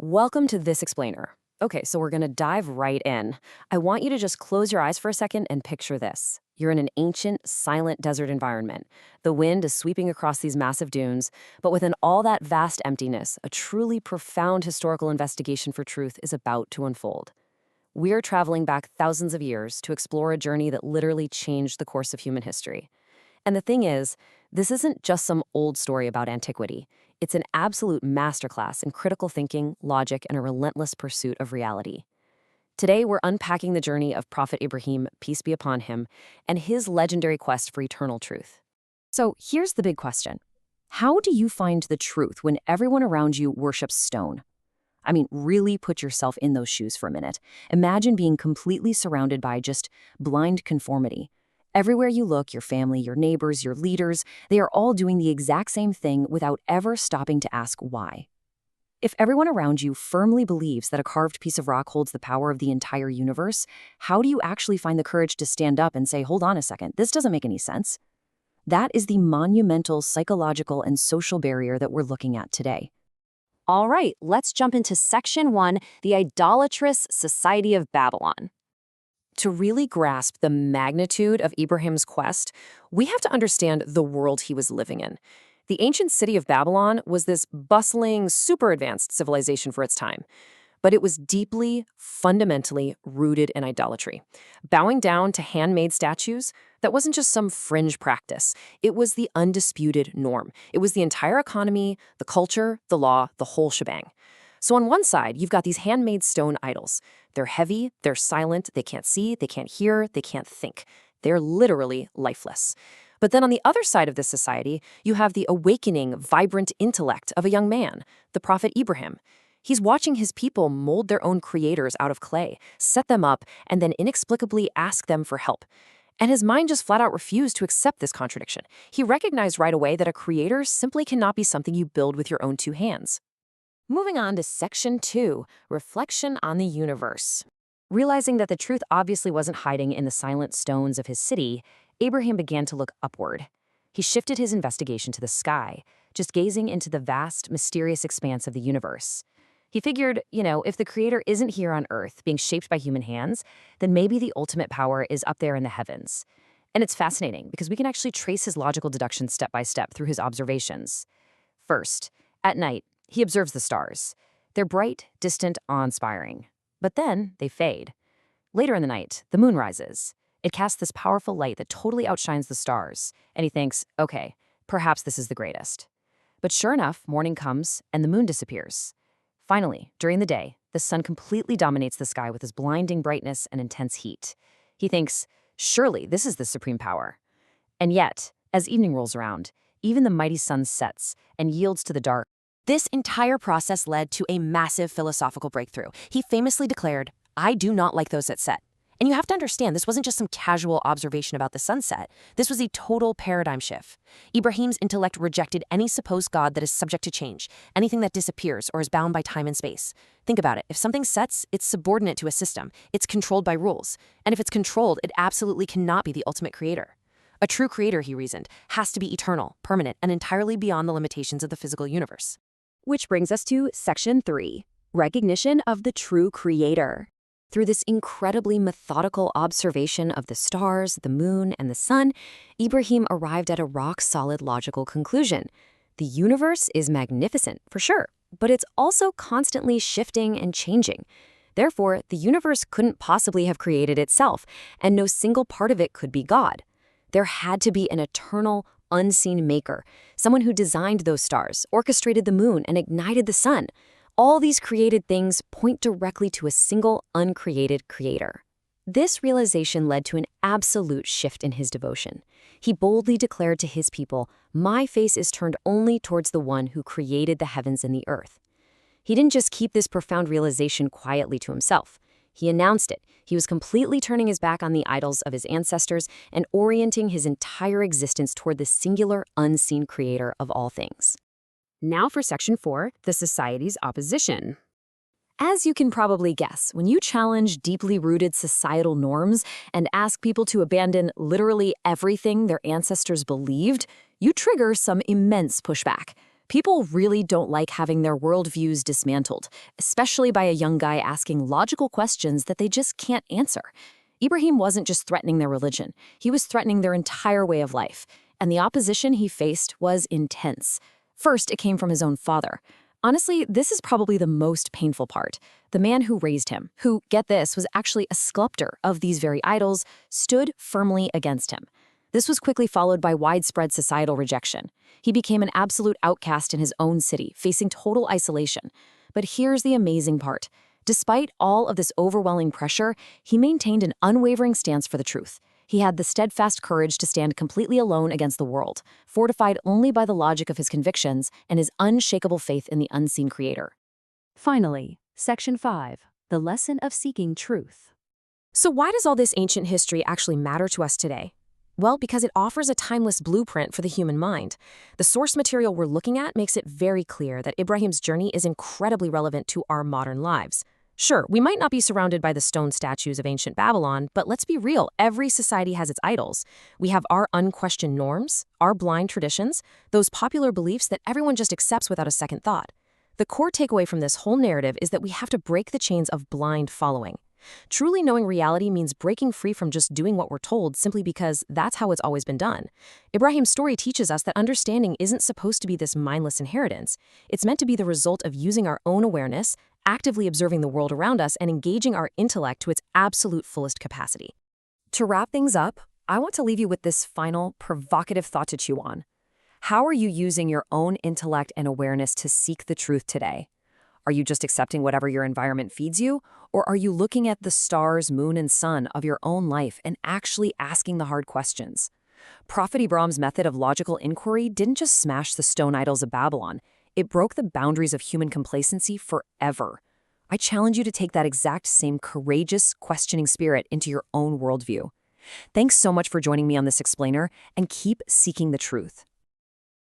Welcome to This Explainer. Okay, so we're going to dive right in. I want you to just close your eyes for a second and picture this. You're in an ancient, silent desert environment. The wind is sweeping across these massive dunes, but within all that vast emptiness, a truly profound historical investigation for truth is about to unfold. We're traveling back thousands of years to explore a journey that literally changed the course of human history. And the thing is, this isn't just some old story about antiquity. It's an absolute masterclass in critical thinking, logic, and a relentless pursuit of reality. Today, we're unpacking the journey of Prophet Ibrahim, peace be upon him, and his legendary quest for eternal truth. So here's the big question. How do you find the truth when everyone around you worships stone? I mean, really put yourself in those shoes for a minute. Imagine being completely surrounded by just blind conformity. Everywhere you look, your family, your neighbors, your leaders, they are all doing the exact same thing without ever stopping to ask why. If everyone around you firmly believes that a carved piece of rock holds the power of the entire universe, how do you actually find the courage to stand up and say, hold on a second, this doesn't make any sense? That is the monumental psychological and social barrier that we're looking at today. All right, let's jump into Section 1, the idolatrous society of Babylon. To really grasp the magnitude of Ibrahim's quest, we have to understand the world he was living in. The ancient city of Babylon was this bustling, super advanced civilization for its time. But it was deeply, fundamentally rooted in idolatry. Bowing down to handmade statues, that wasn't just some fringe practice. It was the undisputed norm. It was the entire economy, the culture, the law, the whole shebang. So on one side, you've got these handmade stone idols. They're heavy, they're silent, they can't see, they can't hear, they can't think. They're literally lifeless. But then on the other side of this society, you have the awakening, vibrant intellect of a young man, the Prophet Ibrahim. He's watching his people mold their own creators out of clay, set them up, and then inexplicably ask them for help. And his mind just flat out refused to accept this contradiction. He recognized right away that a creator simply cannot be something you build with your own two hands. Moving on to Section 2, Reflection on the Universe. Realizing that the truth obviously wasn't hiding in the silent stones of his city, Abraham began to look upward. He shifted his investigation to the sky, just gazing into the vast, mysterious expanse of the universe. He figured, if the Creator isn't here on Earth, being shaped by human hands, then maybe the ultimate power is up there in the heavens. And it's fascinating because we can actually trace his logical deductions step by step through his observations. First, at night, he observes the stars. They're bright, distant, awe-inspiring. But then they fade. Later in the night, the moon rises. It casts this powerful light that totally outshines the stars. And he thinks, okay, perhaps this is the greatest. But sure enough, morning comes and the moon disappears. Finally, during the day, the sun completely dominates the sky with his blinding brightness and intense heat. He thinks, surely this is the supreme power. And yet, as evening rolls around, even the mighty sun sets and yields to the dark. This entire process led to a massive philosophical breakthrough. He famously declared, I do not like those that set. And you have to understand, this wasn't just some casual observation about the sunset. This was a total paradigm shift. Ibrahim's intellect rejected any supposed God that is subject to change, anything that disappears or is bound by time and space. Think about it. If something sets, it's subordinate to a system. It's controlled by rules. And if it's controlled, it absolutely cannot be the ultimate creator. A true creator, he reasoned, has to be eternal, permanent, and entirely beyond the limitations of the physical universe. Which brings us to Section 3, Recognition of the True Creator. Through this incredibly methodical observation of the stars, the moon, and the sun, Ibrahim arrived at a rock-solid logical conclusion. The universe is magnificent, for sure, but it's also constantly shifting and changing. Therefore, the universe couldn't possibly have created itself, and no single part of it could be God. There had to be an eternal, unseen maker, someone who designed those stars, orchestrated the moon, and ignited the sun. All these created things point directly to a single, uncreated creator. This realization led to an absolute shift in his devotion. He boldly declared to his people, my face is turned only towards the one who created the heavens and the earth. He didn't just keep this profound realization quietly to himself. He announced it. He was completely turning his back on the idols of his ancestors and orienting his entire existence toward the singular, unseen creator of all things. Now for Section 4, the society's opposition. As you can probably guess, when you challenge deeply rooted societal norms and ask people to abandon literally everything their ancestors believed, you trigger some immense pushback. People really don't like having their worldviews dismantled, especially by a young guy asking logical questions that they just can't answer. Ibrahim wasn't just threatening their religion, he was threatening their entire way of life. And the opposition he faced was intense. First, it came from his own father. Honestly, this is probably the most painful part. The man who raised him, who, get this, was actually a sculptor of these very idols, stood firmly against him. This was quickly followed by widespread societal rejection. He became an absolute outcast in his own city, facing total isolation. But here's the amazing part. Despite all of this overwhelming pressure, he maintained an unwavering stance for the truth. He had the steadfast courage to stand completely alone against the world, fortified only by the logic of his convictions and his unshakable faith in the unseen creator. Finally, Section 5, the lesson of seeking truth. So why does all this ancient history actually matter to us today? Well, because it offers a timeless blueprint for the human mind. The source material we're looking at makes it very clear that Ibrahim's journey is incredibly relevant to our modern lives. Sure, we might not be surrounded by the stone statues of ancient Babylon, but let's be real, every society has its idols. We have our unquestioned norms, our blind traditions, those popular beliefs that everyone just accepts without a second thought. The core takeaway from this whole narrative is that we have to break the chains of blind following. Truly knowing reality means breaking free from just doing what we're told simply because that's how it's always been done. Ibrahim's story teaches us that understanding isn't supposed to be this mindless inheritance. It's meant to be the result of using our own awareness, actively observing the world around us, and engaging our intellect to its absolute fullest capacity. To wrap things up, I want to leave you with this final, provocative thought to chew on. How are you using your own intellect and awareness to seek the truth today? Are you just accepting whatever your environment feeds you? Or are you looking at the stars, moon, and sun of your own life and actually asking the hard questions? Prophet Ibrahim's method of logical inquiry didn't just smash the stone idols of Babylon. It broke the boundaries of human complacency forever. I challenge you to take that exact same courageous, questioning spirit into your own worldview. Thanks so much for joining me on this explainer, and keep seeking the truth.